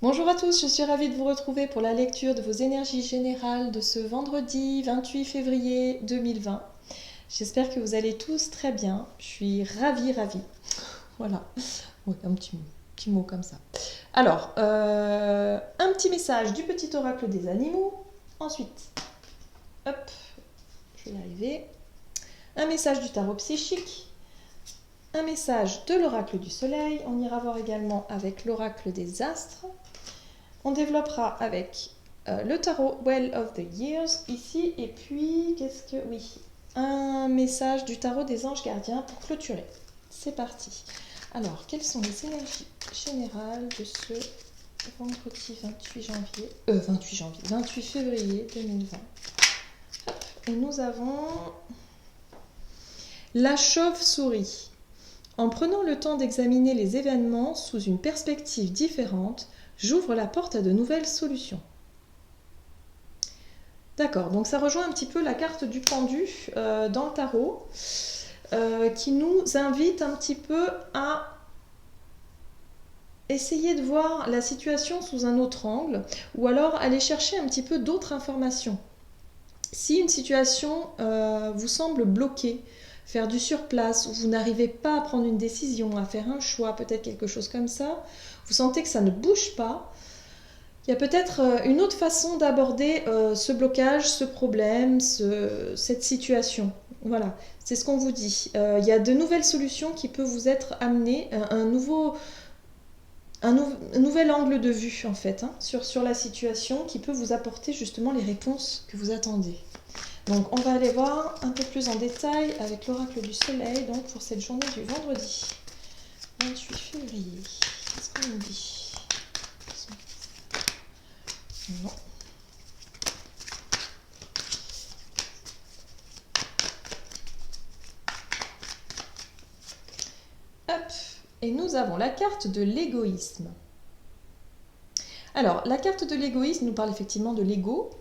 Bonjour à tous, je suis ravie de vous retrouver pour la lecture de vos énergies générales de ce vendredi 28 février 2020. J'espère que vous allez tous très bien. Je suis ravie. Voilà, oui, un petit mot comme ça. Alors, un petit message du petit oracle des animaux. Ensuite, hop, je vais y arriver. Un message du tarot psychique. Un message de l'oracle du soleil. On ira voir également avec l'oracle des astres. On développera avec le tarot Well of the Years ici. Et puis, oui, un message du tarot des anges gardiens pour clôturer. C'est parti. Alors, quelles sont les énergies générales de ce vendredi 28 février 2020. Et nous avons la chauve-souris. En prenant le temps d'examiner les événements sous une perspective différente, j'ouvre la porte à de nouvelles solutions. D'accord, donc ça rejoint un petit peu la carte du pendu dans le tarot, qui nous invite un petit peu à essayer de voir la situation sous un autre angle, ou alors aller chercher un petit peu d'autres informations. Si une situation vous semble bloquée, faire du surplace, ou vous n'arrivez pas à prendre une décision, à faire un choix, peut-être quelque chose comme ça, vous sentez que ça ne bouge pas, il y a peut-être une autre façon d'aborder ce blocage, ce problème, cette situation. Voilà, c'est ce qu'on vous dit. Il y a de nouvelles solutions qui peuvent vous être amenées, un nouvel angle de vue en fait, hein, sur la situation qui peut vous apporter justement les réponses que vous attendez. Donc on va aller voir un peu plus en détail avec l'oracle du soleil donc pour cette journée du vendredi 28 février. Qu'est-ce qu'on nous dit? Non. Hop. Et nous avons la carte de l'égoïsme. Alors, la carte de l'égoïsme nous parle effectivement de l'ego,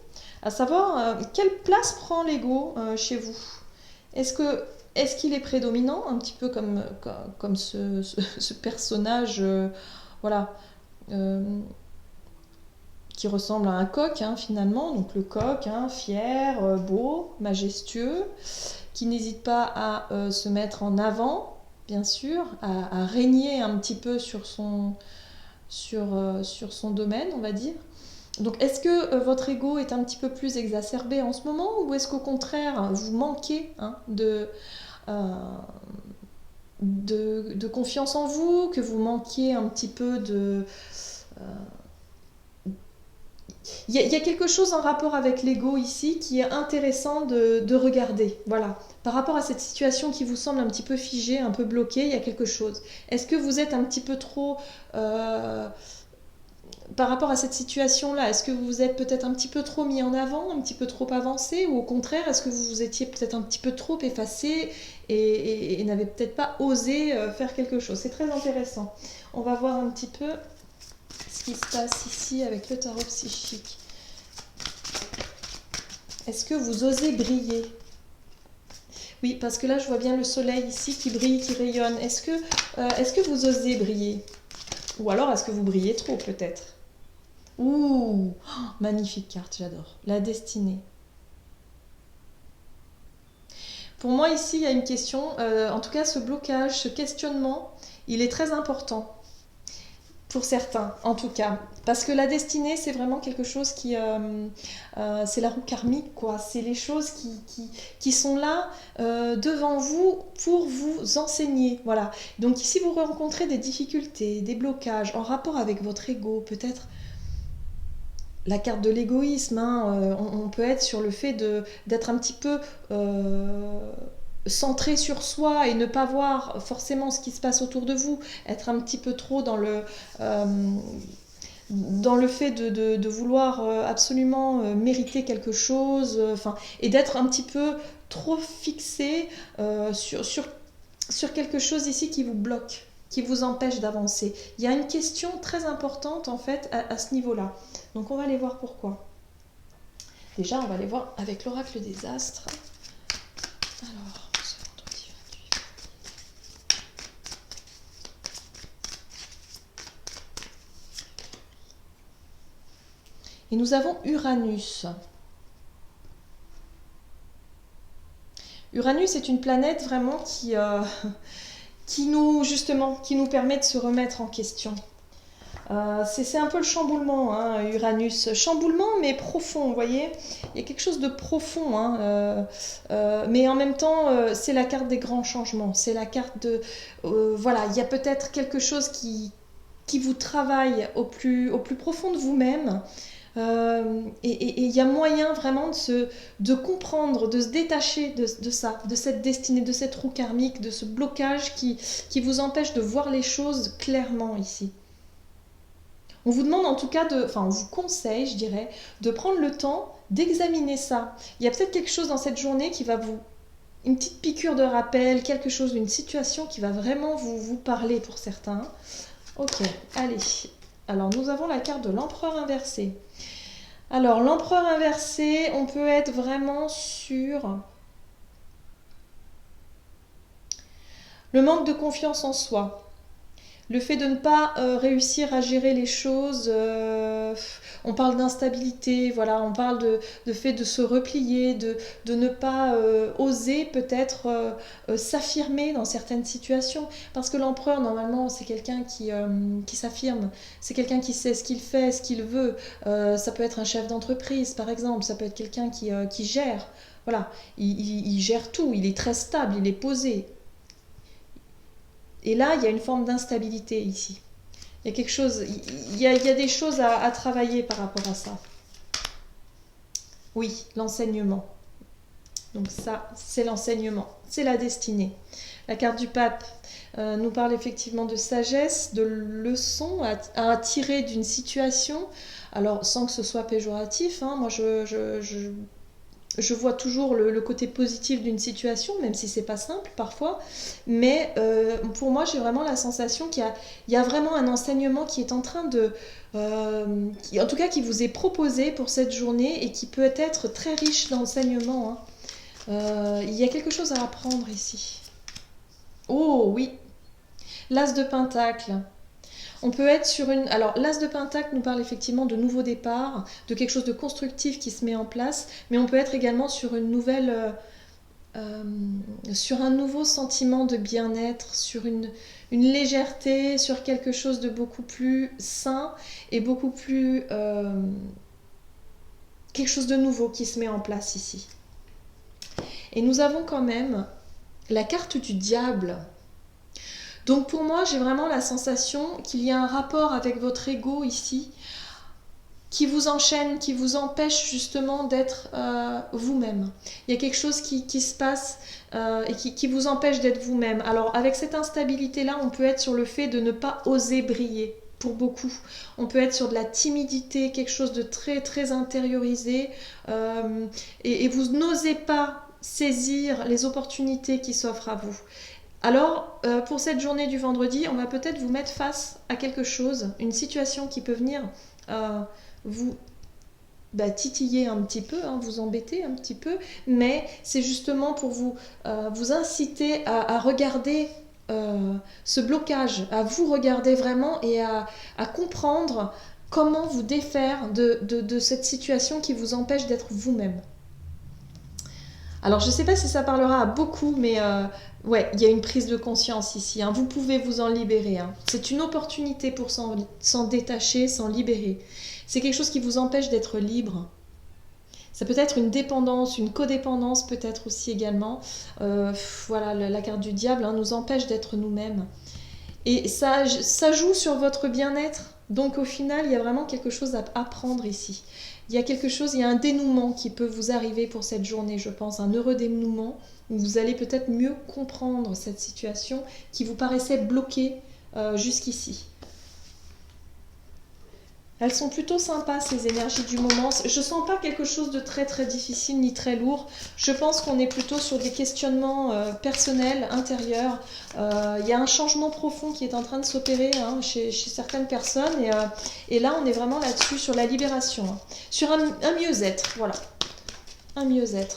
à savoir quelle place prend l'ego chez vous. Est-ce qu'il est prédominant, un petit peu comme ce personnage voilà, qui ressemble à un coq hein, finalement, donc le coq, hein, fier, beau, majestueux, qui n'hésite pas à se mettre en avant, bien sûr, à régner un petit peu sur son domaine, on va dire. Donc est-ce que votre ego est un petit peu plus exacerbé en ce moment ou est-ce qu'au contraire vous manquez hein, de confiance en vous, que vous manquiez un petit peu de... Il y a quelque chose en rapport avec l'ego ici qui est intéressant de regarder. Voilà. Par rapport à cette situation qui vous semble un petit peu figée, un peu bloquée, il y a quelque chose. Est-ce que vous êtes un petit peu trop... par rapport à cette situation-là, est-ce que vous vous êtes peut-être un petit peu trop mis en avant, un petit peu trop avancé, ou au contraire, est-ce que vous vous étiez peut-être un petit peu trop effacé et n'avez peut-être pas osé faire quelque chose? C'est très intéressant. On va voir un petit peu ce qui se passe ici avec le tarot psychique. Est-ce que vous osez briller? Oui, parce que là, je vois bien le soleil ici qui brille, qui rayonne. Est-ce que vous osez briller? Ou alors, est-ce que vous brillez trop, peut-être? Ouh, oh, magnifique carte, j'adore. La destinée. Pour moi, ici, il y a une question. En tout cas, ce blocage, ce questionnement, il est très important. Pour certains, en tout cas. Parce que la destinée, c'est vraiment quelque chose qui... c'est la roue karmique, quoi. C'est les choses qui sont là devant vous pour vous enseigner. Voilà. Donc, si vous rencontrez des difficultés, des blocages en rapport avec votre ego, peut-être la carte de l'égoïsme, hein, on peut être sur le fait d'être un petit peu centré sur soi et ne pas voir forcément ce qui se passe autour de vous, être un petit peu trop dans le fait de vouloir absolument mériter quelque chose, et d'être un petit peu trop fixé sur quelque chose ici qui vous bloque, qui vous empêche d'avancer. Il y a une question très importante en fait à ce niveau-là. Donc on va aller voir pourquoi. Déjà, on va aller voir avec l'oracle des astres. Alors, ce vendredi 28. Et nous avons Uranus. Uranus est une planète vraiment qui nous permet de se remettre en question. C'est un peu le chamboulement, hein, Uranus. Chamboulement, mais profond, vous voyez. Il y a quelque chose de profond, hein, mais en même temps, c'est la carte des grands changements. C'est la carte de... voilà, il y a peut-être quelque chose qui vous travaille au plus profond de vous-même. Et il y a moyen vraiment de comprendre, de se détacher de ça, de cette destinée, de cette roue karmique, de ce blocage qui vous empêche de voir les choses clairement ici. On vous demande en tout cas on vous conseille, je dirais, de prendre le temps d'examiner ça. Il y a peut-être quelque chose dans cette journée qui va une petite piqûre de rappel, quelque chose, une situation qui va vraiment vous parler pour certains. Ok, allez. Alors, nous avons la carte de l'empereur inversé. Alors, l'empereur inversé, on peut être vraiment sur le manque de confiance en soi. Le fait de ne pas réussir à gérer les choses, on parle d'instabilité, voilà, on parle de fait de se replier, de ne pas oser peut-être s'affirmer dans certaines situations. Parce que l'empereur, normalement, c'est quelqu'un qui s'affirme, c'est quelqu'un qui sait ce qu'il fait, ce qu'il veut. Ça peut être un chef d'entreprise, par exemple, ça peut être quelqu'un qui gère. Voilà, il gère tout, il est très stable, il est posé. Et là, il y a une forme d'instabilité ici. Il y a quelque chose, il y a des choses à travailler par rapport à ça. Oui, l'enseignement. Donc ça, c'est l'enseignement, c'est la destinée. La carte du pape nous parle effectivement de sagesse, de leçons à tirer d'une situation. Alors, sans que ce soit péjoratif, hein, moi je vois toujours le côté positif d'une situation, même si c'est pas simple parfois. Mais pour moi, j'ai vraiment la sensation qu'il y a vraiment un enseignement qui est en train en tout cas, qui vous est proposé pour cette journée et qui peut être très riche d'enseignement. Hein. Il y a quelque chose à apprendre ici. Oh oui, l'as de Pentacle. On peut être sur une... Alors, l'as de Pentacle nous parle effectivement de nouveaux départs, de quelque chose de constructif qui se met en place, mais on peut être également sur une nouvelle... sur un nouveau sentiment de bien-être, sur une légèreté, sur quelque chose de beaucoup plus sain et beaucoup plus... quelque chose de nouveau qui se met en place ici. Et nous avons quand même la carte du diable. Donc pour moi, j'ai vraiment la sensation qu'il y a un rapport avec votre ego ici, qui vous enchaîne, qui vous empêche justement d'être vous-même. Il y a quelque chose qui se passe et qui vous empêche d'être vous-même. Alors avec cette instabilité-là, on peut être sur le fait de ne pas oser briller. Pour beaucoup. On peut être sur de la timidité, quelque chose de très très intériorisé et vous n'osez pas saisir les opportunités qui s'offrent à vous. Alors, pour cette journée du vendredi, on va peut-être vous mettre face à quelque chose, une situation qui peut venir vous titiller un petit peu, hein, vous embêter un petit peu, mais c'est justement pour vous inciter à regarder ce blocage, à vous regarder vraiment et à comprendre comment vous défaire de cette situation qui vous empêche d'être vous-même. Alors, je ne sais pas si ça parlera à beaucoup, mais ouais, il y a une prise de conscience ici. Hein. Vous pouvez vous en libérer. Hein. C'est une opportunité pour s'en détacher, s'en libérer. C'est quelque chose qui vous empêche d'être libre. Ça peut être une dépendance, une codépendance peut-être aussi également. Voilà, la carte du diable nous empêche d'être nous-mêmes. Et ça joue sur votre bien-être. Donc au final, il y a vraiment quelque chose à apprendre ici. Il y a un dénouement qui peut vous arriver pour cette journée, je pense, un heureux dénouement où vous allez peut-être mieux comprendre cette situation qui vous paraissait bloquée jusqu'ici. Elles sont plutôt sympas, ces énergies du moment. Je ne sens pas quelque chose de très très difficile ni très lourd. Je pense qu'on est plutôt sur des questionnements personnels, intérieurs. Il y a un changement profond qui est en train de s'opérer chez certaines personnes. Et là, on est vraiment là-dessus, sur la libération. Hein. Sur un mieux-être, voilà. Un mieux-être.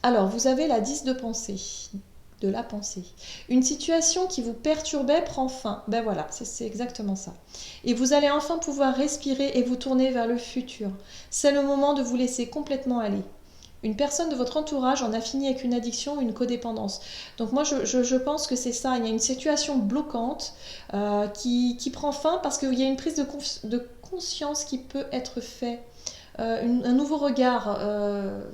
Alors, vous avez la 10 de pensée. de la pensée. Une situation qui vous perturbait prend fin. Ben voilà, c'est exactement ça. Et vous allez enfin pouvoir respirer et vous tourner vers le futur. C'est le moment de vous laisser complètement aller. Une personne de votre entourage en a fini avec une addiction ou une codépendance. Donc moi, je pense que c'est ça. Il y a une situation bloquante qui prend fin parce qu'il y a une prise de conscience qui peut être faite. Un nouveau regard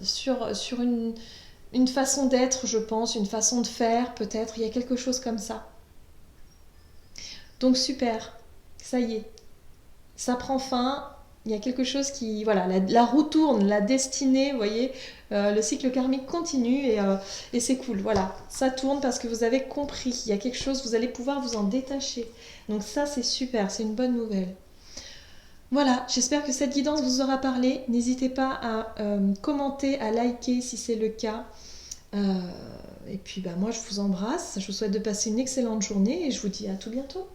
sur une façon d'être, je pense, une façon de faire, peut-être. Il y a quelque chose comme ça. Donc super, ça y est, ça prend fin. Il y a quelque chose qui, voilà, la roue tourne, la destinée, vous voyez, le cycle karmique continue et c'est cool, voilà. Ça tourne parce que vous avez compris, il y a quelque chose, vous allez pouvoir vous en détacher. Donc ça, c'est super, c'est une bonne nouvelle. Voilà, j'espère que cette guidance vous aura parlé. N'hésitez pas à commenter, à liker si c'est le cas. Et puis bah, moi, je vous embrasse, je vous souhaite de passer une excellente journée et je vous dis à tout bientôt.